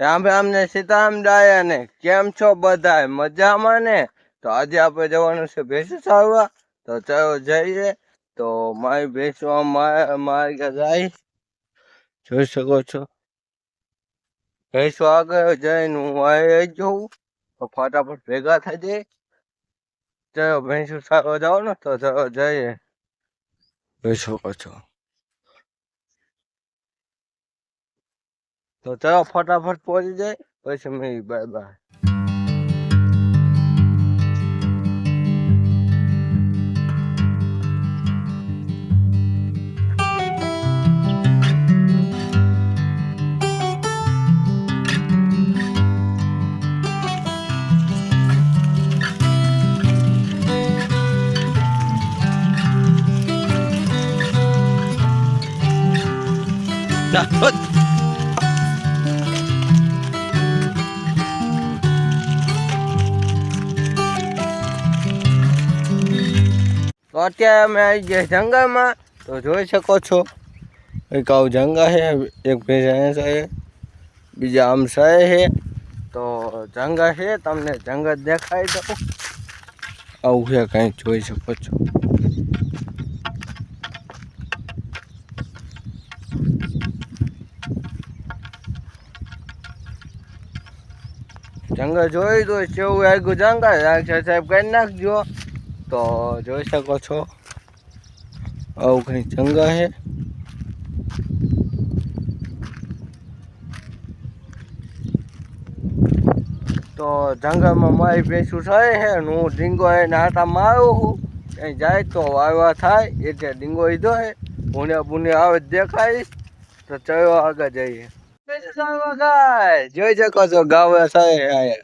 રામ રામ ને સીતારામ ડાયા ને કેમ છો બધા મજામાં ને? તો આજે આપણે જવાનું છે ભેંસો ચારવા. તો ચાલો જઈએ. તો મારી ભેંસો મારી જાય જોઈ શકો છો. ભેંસો આગળ જઈને હું આવી જઉં તો ફટાફટ ભેગા થઈ જાય. ચાલો ભેંસો ચારવા જાઓ ને તો ચાલો જઈએ. જોઈ શકો છો. તો ચાલો ફટાફટ પહોંચી જાય પછી મેં બાય બાય. તો અત્યારે અમે આવી ગયા જંગલમાં. તો જોઈ શકો છો એક આવું જંગલ છે, એક ભેંસ અહીંયા છે, બીજા આમ છે. તો જંગલ છે, તમને જંગલ દેખાય તો આવું છે કંઈક જોઈ શકો છો. જંગલ જોઈ તો કેવું આવ્યું જંગલ સબસ્ક્રાઈબ કરી નાખજો. તો જોઈ શકો છો આવું કંઈ જંગલ છે. તો જંગલમાં મારી ભેંસું થાય છે ને હું ડીંગો એને આટા મારું છું. કંઈ જાય તો વારવા થાય એટલે ડીંગો લીધો છે. ભૂને ભૂને આવે દેખાઈશ. તો ચલો આગળ જઈએ. જોઈ શકો છો ગાવે થાય.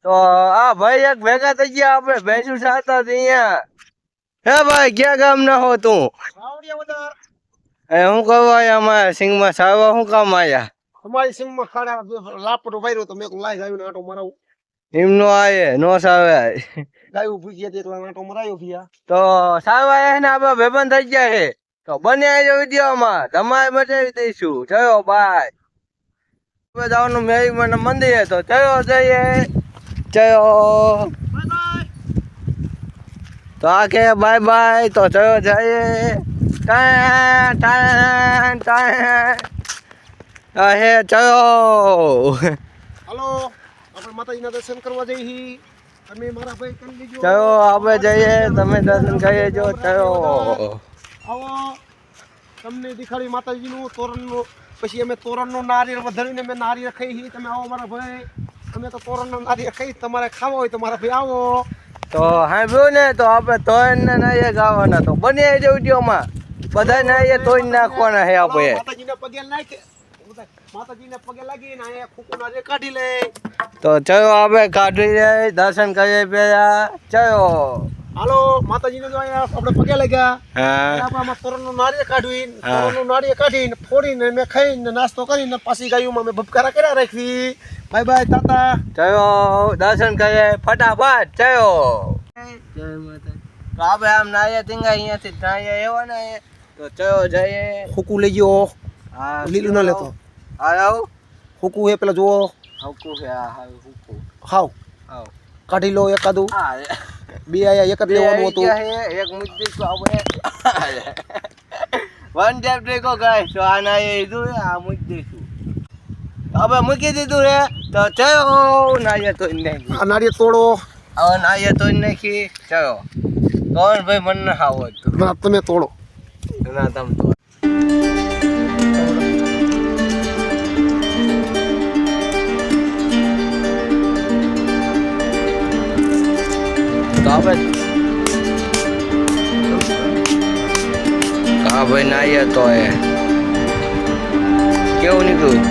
તો આ ભાઈ એક ભેગા થઈ ગયા આપણે ભેંસું સાતા અહીંયા. હે ભાઈ ક્યાં ગામ ના હો તું? શું કરવા અમારા સિંગમાં સારવા શું કામ આવ્યા? અમારી સિંગમાં ખાડા લાપડો વાયરો તો મેં લાઈ ગાયું આટો મરાવું. એમનો આવે નો સાવે ગાયું ભૂખી હતી એટલે આટો મરાયો ભીયા. તો સારવા ને આપડે ભેબંધ થઈ ગયા છે. તો બને આવજો વિડીયોમાં તમારે બતાવી દઈશું. ચલો બાય. જવાનું મેરી મંદિરે. તો ચલો જઈએ. ચલો તો આ કે બાય બાય. તો ચલો જઈએ. હે ચલો હાલો આપણે માતાજીના દર્શન કરવા જઈએ. તમે મારા ભાઈ કરી લેજો. ચલો આપણે જઈએ. તમે દર્શન કરી લેજો. ચલો આવો તમને દેખાડી માતાજીનું તોરણનું. પછી અમે તોરણનું નારિયેળ વધારીને અમે નારિયેળ ખાઈ. તમે આવો મારા ભાઈ. અમે તો તોરણનું નારિયેળ ખાઈ. તમારે ખાવા હોય તો મારા ભાઈ આવો. તો સાંભળ્યું ને? તો આપણે તોરણ ને નારિયેળ ખાવાના. તો બની આવી જાય વિડીયોમાં બધા નારિયેળ તોડી નાખવાના છે આપણે. માતાજીને પગે નાખે. માતાજીને પગે લાગીને અહીંયા ખોખું નારિયેળ કાઢી લે. તો ચલો આપણે કાઢી લે દર્શન કરીએ પેલા. ચલો હાલો માતાજીને જો અહીંયા આપણે પગે લાગ્યા. હા આપણે તોરણનું નારિયેળ કાઢવીને તોરણનું નારિયેળ કાઢીને ફોડીને મેં ખાઈને નાસ્તો કરીને પાછી ગાયુંમાં મેં ભપકારા કર્યા રાખવી. બાય બાય તાતા. ચલો દર્શન કરીએ ફટાફટ. ચલો જય માતા. તો આપણે આમ નારિયેળ ટીંગા અહીંયાથી નારિયેળ એવા ને. તો ચલો જઈએ. ખોખું લઈ ગયો. હા લીલું ના લેતો. હા આવું ખોખું હે પેલા જુઓ. હકું છે. હા હુકું હાવ આવ કાઢી લો એકાદું. હા બે આયા એક જ લેવાનું હતું. એક મુદ્દે તો આપણે વન ટેપ ટેકો ગાય. તો આ નારિયેળ લીધું છે. આ મૂકી દઈશું. હવે મૂકી દીધું છે. તો ચલો નારિયેળ તોડી નાખી. આ નારિયેળ તોડો. હવે નારિયેળ તોડી નાખી. ચલો કોણ ભાઈ મને ના આવડતું. ના તમે તોડો. ના તમ તો હા ભાઈ નારિયેળ તો એ કેવું નીકળ્યું?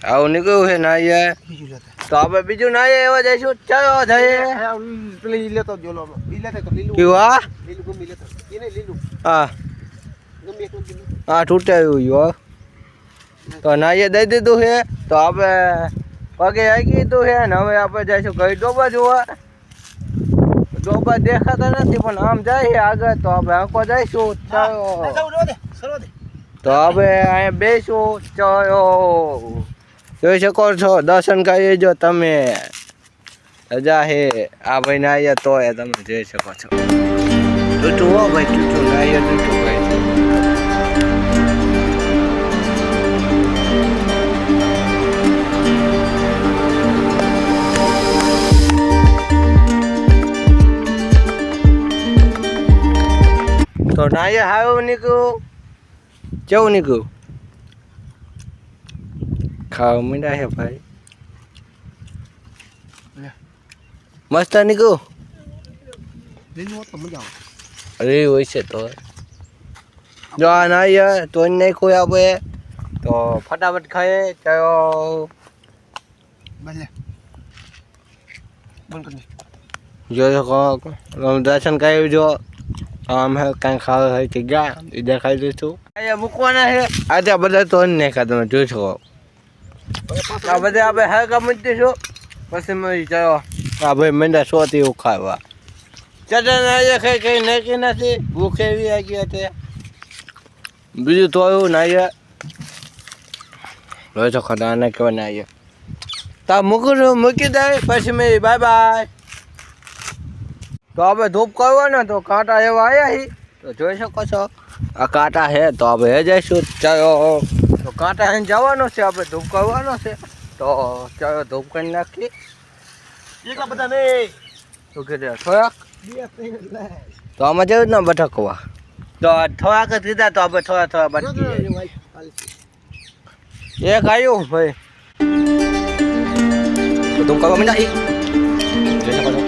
આવું નીકળ્યું છે નારિયેળ. તો આપણે બીજું નારિયેળ એવા જઈશું. ચાલો જઈએ. પેલી લેતો જોલો ઈ લેતો તો લીલું. કેવું? હા લીલું ગમી લેતો. એને લીલું. હા ગમી એક લીલું. હા તૂટાયું ગયું. તો નારિયેળ દઈ દીધું છે. તો આપણે પગે આવી દીધું છે ને હવે આપણે જઈશું ઘર ડોબા જોવા. ડોબા દેખાતા નથી પણ આમ જાય આગળ તો આપણે આંખો જઈશું. ચાલો તો હવે અહીંયા બેસું. ચાલો જોઈ શકો છો દર્શન કરી જો તમે. રજા હે આ ભાઈ ના અહીંયા તો તમે જોઈ શકો છો. તૂટું હો ભાઈ તૂટું ના અહીંયા તૂટું ભાઈ. તો નાયર હારું નીકળ્યું. કેવું નીકળ્યું? ખાવા માંડ્યા છે ભાઈ. મસ્ત નીકળ્યું. અરે હોય છે તો જો આ નાયર તો નાખ્યું આપણે તો ફટાફટ ખાઈએ. ચાલો જો દર્શન કરી જો. આમ હે કાંઈ ખાવા હોય કે ગયા એ દેખાઈ દઈશું. અહીંયા મૂકવાના છે આજે બધા તો નાખ્યા તમે જોઈ શકો. આ બધા આપણે હરકા મૂકી દઈશું પછી મળી. ચાલો આ ભાઈ મંડા સોતી એવું ખાવા ચટન અહીંયા કઈ નાખી નથી. ભૂખ એવી આવી ગઈ હતી. બીજું તો એવું નાઈએ જોઈ શકો. આને કહેવાય નાઈએ તો મૂકી દે પછી મેં બાય બાય. તો આપણે ધૂપ કરવાનો તો કાંટા એવા આવ્યા છે તો જોઈ શકો છો. આ કાંટા છે તો આપણે એ જઈશું. ચાલો તો કાંટા એને જવાનો છે આપણે ધૂપ કરવાનો છે તો ચાલો ધૂપ કરી નાખીએ. એટલા બધા નહીં શું કીધું થોડાક તો આમાં જેવું જ ના બટકવા તો થોડાક જ દીધા તો આપણે થોડા બટકી એક આવ્યું ભાઈ તો ધૂપ કરવા માંડ્યા જોઈ શકો છો.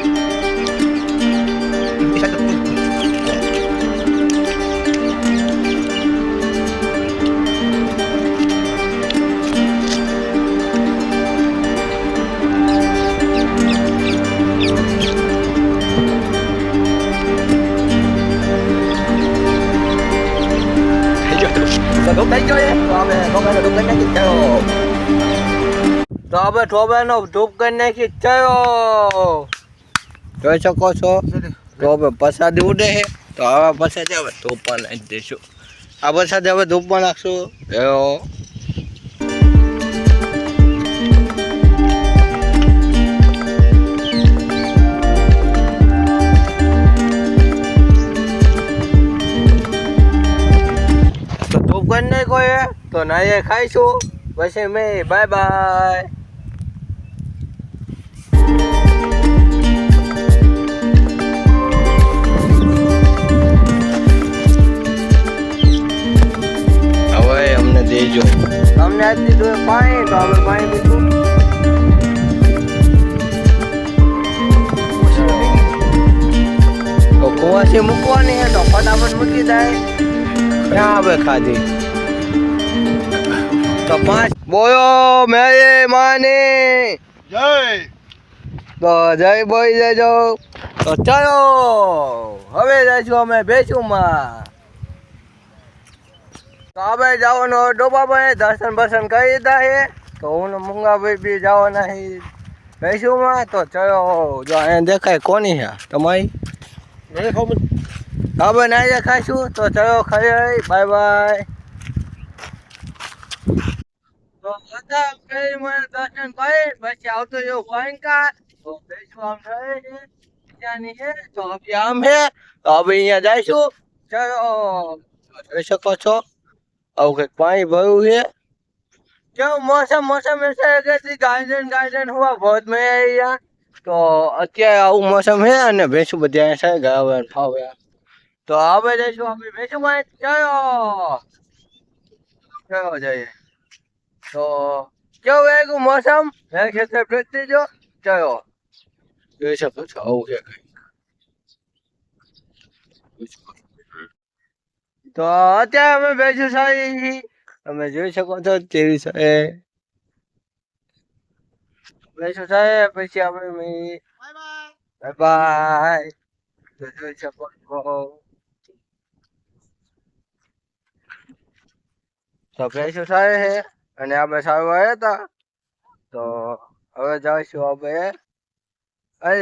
તો આપણે ઠોબાનો ધૂપ કરી નાખી. ચાલો જોઈ શકો છો. તો હવે પ્રસાદી ઉડે છે તો હવે પ્રસાદી હવે ધૂપમાં નાખી દઈશું. આ પ્રસાદી હવે ધૂપમાં નાખશું. નહીં કોઈ તો નાઈએ ખાઈશું પછી મેં બાય બાય. હવે અમને દેજો. અમને આપી દીધું પાણી તો આપણે પાણી પીશું. તો કુવાસી મૂકવાની છે તો ફટાફટ મૂકી જાય. ક્યાં હવે ખાધી તો 5 બોલો મેરે માની જય. તો જય બોઈ જજો. તો ચાલો હવે જઈશું અમે બેસુમાં. તો આપણે જવાનું ડોબાભાઈ દર્શન બર્શન કરી દીધા છે તો હું મૂંગાભાઈ બી જવાના છે બેસુમાં. તો ચલો જો અહીંયા દેખાય કોની છે તમારી હવે નાઈ ખાઈશું. તો ચલો ખાઈ બાય બાય. તો બધા કઈ મને દર્શન કરી પછી આવતો જેવું ભયંકર તો બેસવા આમ થાય છે ત્યાંની છે તો હવે આમ છે તો હવે અહીંયા જઈશું. ચલો જોઈ શકો છો આવું કંઈક પાણી ભર્યું છે. કેવું मौसम ऐसा है कि गार्डन हुआ बहुत मजा है यहाँ. તો અત્યારે આવું મોસમ છે અને ભેંસું બધા અહીંયા છે ગાવે ફાવે તો હવે જઈશું આપણે ભેંસુમાં. ચલો જઈએ. તો કેવું એવું મોસમ ખેતર પ્રત્યે જો. ચલો જોઈ શકો છો આવું છે કંઈક. તો અત્યારે અમે ભેંસું સારી તમે જોઈ શકો છો તેવી છે ભેંસું સારી. પછી આપણે બાય બાય. તો જોઈ શકો છો તો ભેંસું સારી છે અને આપણે સારું આવ્યા હતા તો હવે જઈશું આપણે. અરે